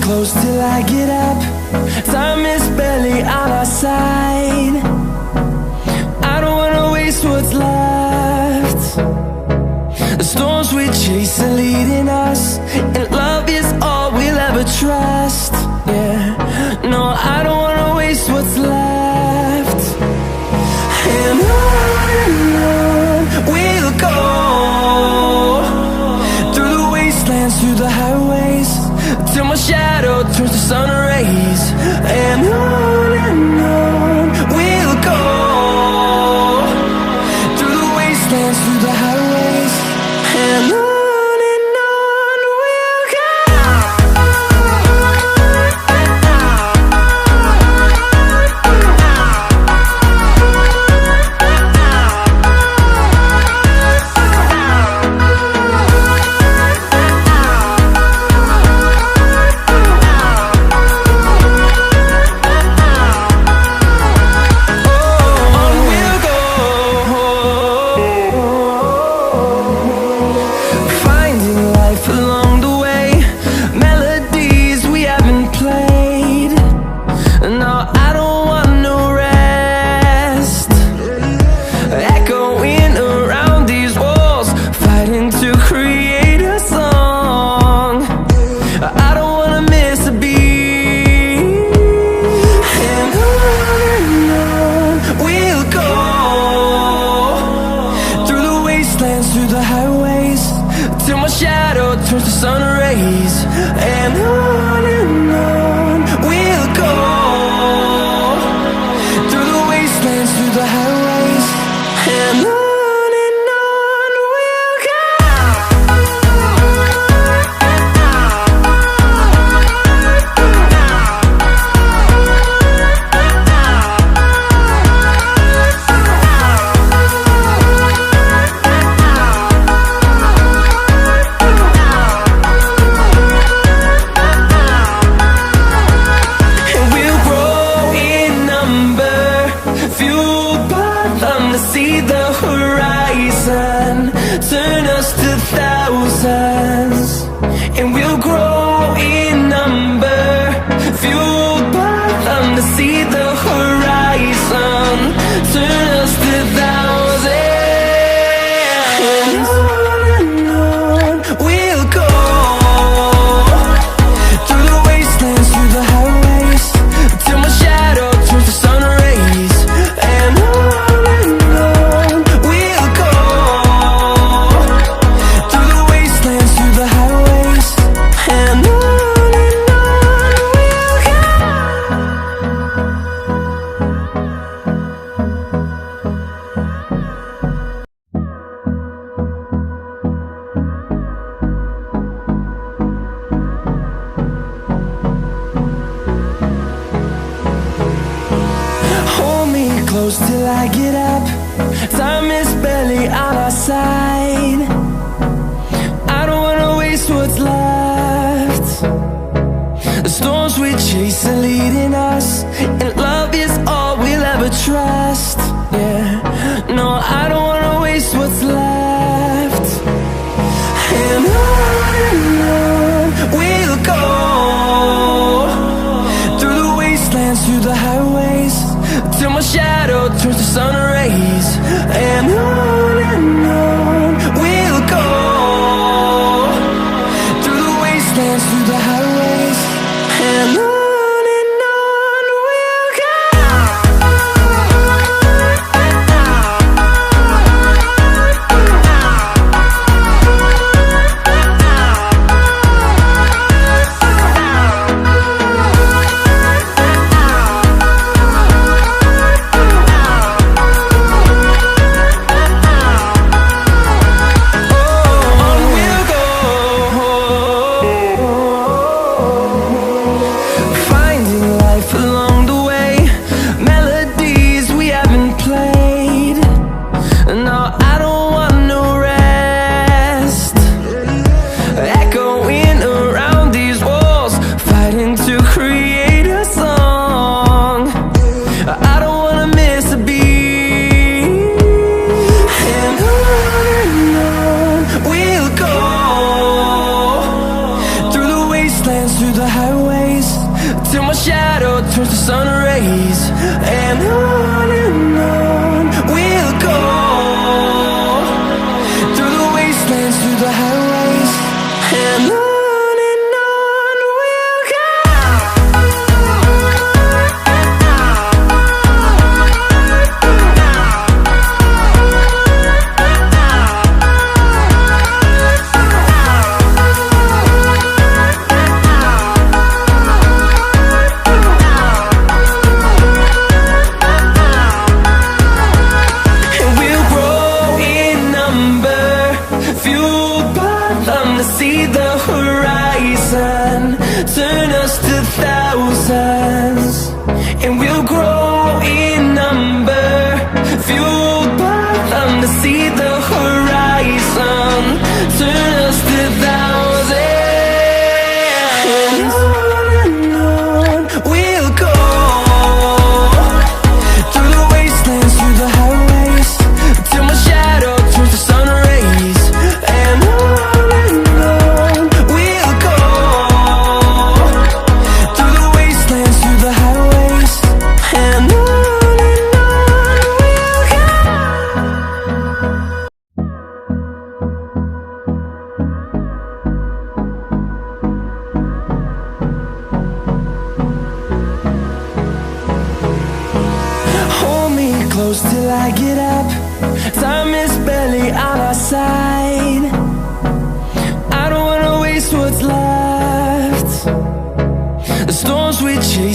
close till I get up. Time is barely on our side. I don't wanna waste what's left. The storms we chase are leading us, and love is all we'll ever trust. Yeah, no, I don't wanna waste what's left. And on we'll go, through the wastelands, through the highways, till my shadow turns to sun rays. And on we'll go, through the wastelands, through the highways, and on we'll go. Through the highways, till my shadow turns to sun rays. And on we'll go, through the wastelands, through the highways, and on we'll go. See the horizon turn us to thousands, and we'll grow in number, fueled by them. To see the horizon turn us to thousands, and on we'll go, through the wastelands, through the highways, till my shadow turns to sun rays. And close till I get up. Time is barely on our side. I don't wanna waste what's left. The storms we chase are leading us, and love is all we'll ever trust. Yeah, no, I don't wanna waste what's left. And on we'll go, through the wastelands, through the highways, till my shadow turns to sun rays. And on we'll go, through the wastelands, through the highways, and on we'll go. till my shadow turns to sun rays. And on we'll go, through the wastelands, through the highways. And on we'll go. See the horizon turn us to thousands, and we'll grow in number, fueled by them to see the horizon turn us to thousands. And on we'll go, through the wastelands, through the highways, till my shadow turns to sun rays. And close till I get up. Time is barely on our side. I don't wanna waste what's left. The storms we chase